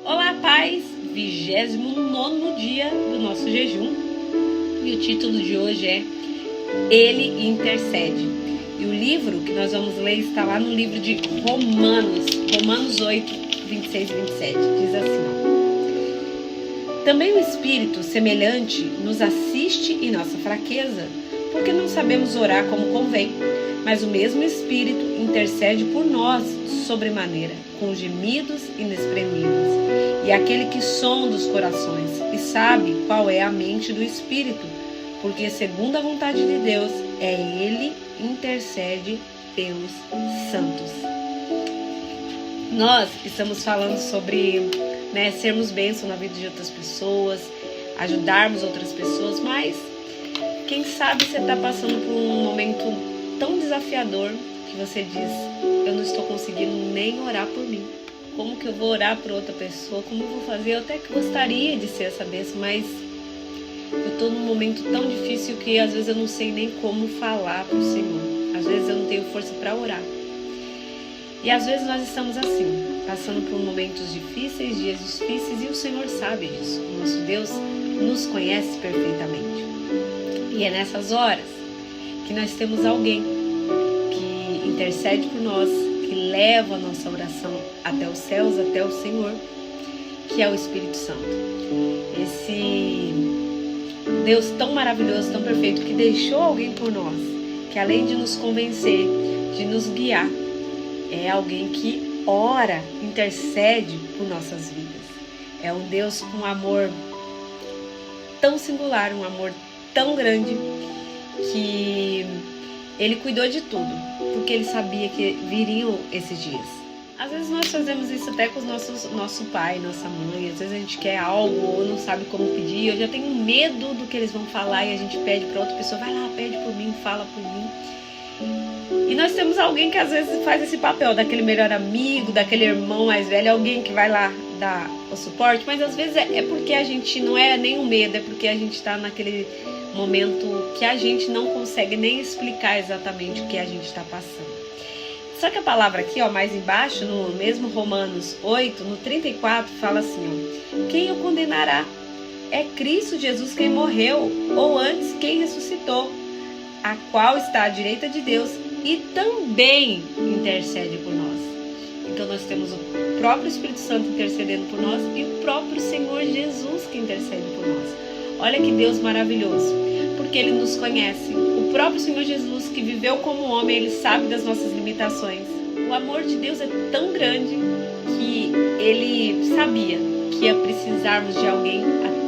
Olá, paz! 29º dia do nosso jejum. E o título de hoje é Ele Intercede. E o livro que nós vamos ler está lá no livro de Romanos 8, 26 e 27. Diz assim, ó: Também o Espírito semelhante nos assiste em nossa fraqueza, porque não sabemos orar como convém, mas o mesmo Espírito intercede por nós sobremaneira, com gemidos inexprimíveis. E aquele que sonda os corações e sabe qual é a mente do Espírito, porque segundo a vontade de Deus, Ele intercede pelos santos. Nós estamos falando sobre sermos bênção na vida de outras pessoas, ajudarmos outras pessoas, mas quem sabe você está passando por um momento tão desafiador que você diz: eu não estou conseguindo nem orar por mim. Como que eu vou orar por outra pessoa? Como eu vou fazer? Eu até que gostaria de ser essa bênção, mas eu estou num momento tão difícil que às vezes eu não sei nem como falar para o Senhor. Às vezes eu não tenho força para orar. E às vezes nós estamos assim, passando por momentos difíceis, dias difíceis, e o Senhor sabe disso. O nosso Deus nos conhece perfeitamente. E é nessas horas que nós temos alguém que intercede por nós, que leva a nossa oração até os céus, até o Senhor, que é o Espírito Santo. Esse Deus tão maravilhoso, tão perfeito, que deixou alguém por nós, que além de nos convencer, de nos guiar, é alguém que ora, intercede por nossas vidas. É um Deus com um amor tão singular, um amor tão grande, que Ele cuidou de tudo, porque Ele sabia que viriam esses dias. Às vezes nós fazemos isso até com nosso pai, nossa mãe. Às vezes a gente quer algo ou não sabe como pedir. Eu já tenho medo do que eles vão falar e a gente pede para outra pessoa: vai lá, pede por mim, fala por mim. E nós temos alguém que às vezes faz esse papel daquele melhor amigo, daquele irmão mais velho, alguém que vai lá dar o suporte, mas às vezes é porque a gente não é nem o medo, é porque a gente está naquele momento que a gente não consegue nem explicar exatamente o que a gente está passando. Só que a palavra aqui, mais embaixo, no mesmo Romanos 8, no 34, fala assim, quem o condenará? É Cristo Jesus quem morreu, ou antes quem ressuscitou, a qual está à direita de Deus e também intercede por nós. Então nós temos o próprio Espírito Santo intercedendo por nós e o próprio Senhor Jesus que intercede por nós. Olha que Deus maravilhoso, porque Ele nos conhece. O próprio Senhor Jesus, que viveu como homem, Ele sabe das nossas limitações. O amor de Deus é tão grande que Ele sabia que ia precisarmos de alguém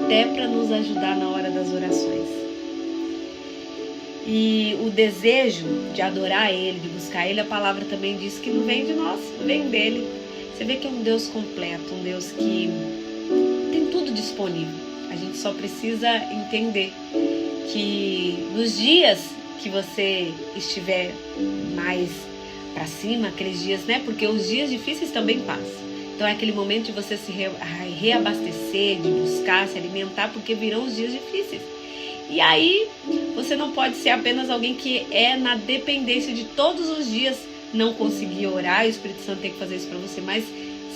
até para nos ajudar na hora das orações. E o desejo de adorar Ele, de buscar Ele, a palavra também diz que não vem de nós, vem dEle. Você vê que é um Deus completo, um Deus que tem tudo disponível. A gente só precisa entender que nos dias que você estiver mais para cima, aqueles dias, porque os dias difíceis também passam. Então é aquele momento de você se reabastecer, de buscar, se alimentar, porque virão os dias difíceis. E aí você não pode ser apenas alguém que é na dependência de todos os dias não conseguir orar, e o Espírito Santo tem que fazer isso para você, mas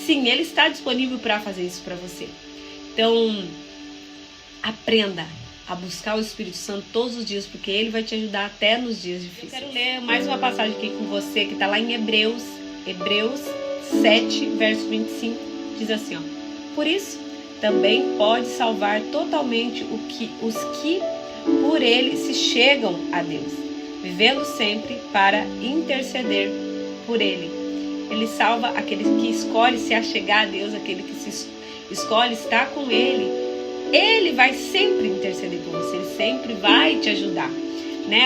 sim, Ele está disponível para fazer isso para você. Então, aprenda a buscar o Espírito Santo todos os dias, porque Ele vai te ajudar até nos dias difíceis. Eu quero ler mais uma passagem aqui com você, que está lá em Hebreus 7, verso 25, diz assim, por isso, também pode salvar totalmente os que por Ele se chegam a Deus, vivendo sempre para interceder por Ele. Ele salva aquele que escolhe se achegar a Deus, aquele que se escolhe estar com Ele. Ele vai sempre interceder por você, Ele sempre vai te ajudar,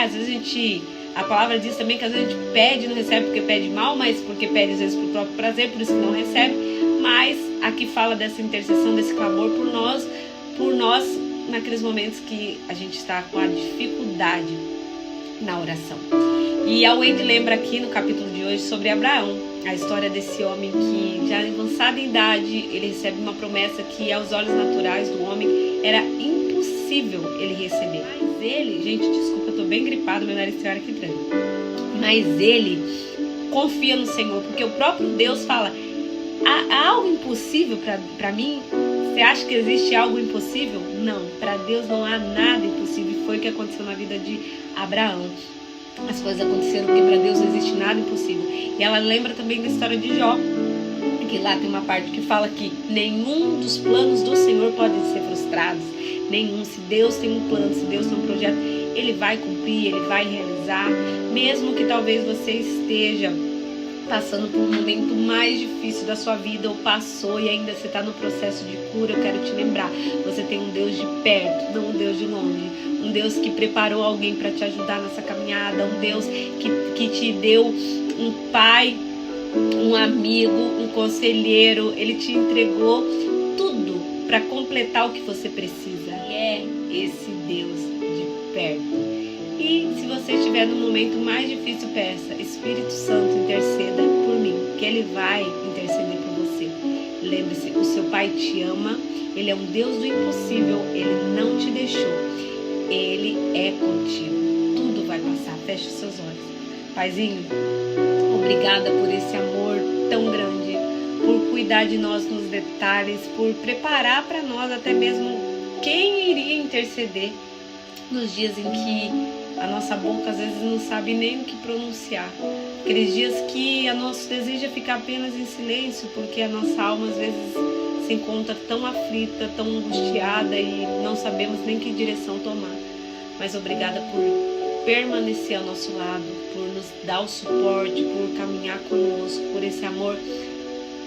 Às vezes a palavra diz também que às vezes a gente pede e não recebe porque pede mal, mas porque pede às vezes por próprio prazer, por isso que não recebe. Mas aqui fala dessa intercessão, desse clamor por nós naqueles momentos que a gente está com a dificuldade na oração. E a Wendy lembra aqui no capítulo de hoje sobre Abraão, a história desse homem que já avançada em idade, ele recebe uma promessa que aos olhos naturais do homem era impossível ele receber. Mas ele, gente, desculpa, eu tô bem gripado, meu nariz tem hora que tranca. Mas ele confia no Senhor, porque o próprio Deus fala: Há algo impossível para mim? Você acha que existe algo impossível? Não, para Deus não há nada impossível. E foi o que aconteceu na vida de Abraão. As coisas aconteceram porque para Deus não existe nada impossível. E ela lembra também da história de Jó, que lá tem uma parte que fala que nenhum dos planos do Senhor pode ser frustrados. Nenhum. Se Deus tem um plano, se Deus tem um projeto, Ele vai cumprir, Ele vai realizar. Mesmo que talvez você esteja passando por um momento mais difícil da sua vida, ou passou e ainda você está no processo de cura, eu quero te lembrar, você tem um Deus de perto, não um Deus de longe, um Deus que preparou alguém para te ajudar nessa caminhada, um Deus que te deu um pai, um amigo, um conselheiro. Ele te entregou tudo para completar o que você precisa. E é esse Deus de perto. E se você estiver no momento mais difícil, peça: Espírito Santo, interceda por mim, que Ele vai interceder por você. Lembre-se, o seu Pai te ama, Ele é um Deus do impossível, Ele não te deixou, Ele é contigo. Tudo vai passar. Feche os seus olhos. Paizinho, obrigada por esse amor tão grande, por cuidar de nós nos detalhes, por preparar para nós até mesmo quem iria interceder nos dias em que a nossa boca às vezes não sabe nem o que pronunciar. Aqueles dias que a nosso desejo é ficar apenas em silêncio, porque a nossa alma às vezes se encontra tão aflita, tão angustiada e não sabemos nem que direção tomar. Mas obrigada por permanecer ao nosso lado, por nos dar o suporte, por caminhar conosco, por esse amor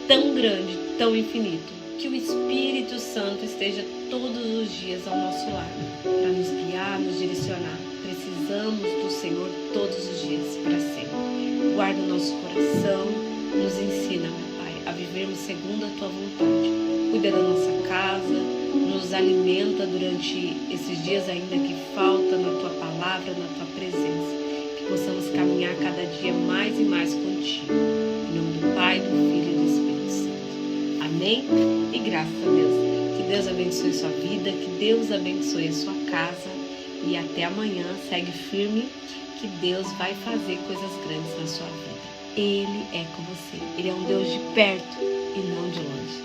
tão grande, tão infinito. Que o Espírito Santo esteja todos os dias ao nosso lado, para nos guiar, nos direcionar. Precisamos do Senhor todos os dias, para sempre. Guarda o nosso coração, nos ensina, meu Pai, a vivermos segundo a Tua vontade. Cuida da nossa casa, nos alimenta durante esses dias ainda que falta na Tua palavra, na Tua presença. Que possamos caminhar cada dia mais e mais contigo. Em nome do Pai, do Filho e do Espírito Santo. Amém? E graças a Deus. Que Deus abençoe sua vida, que Deus abençoe a sua casa. E até amanhã. Segue firme, que Deus vai fazer coisas grandes na sua vida. Ele é com você. Ele é um Deus de perto e não de longe.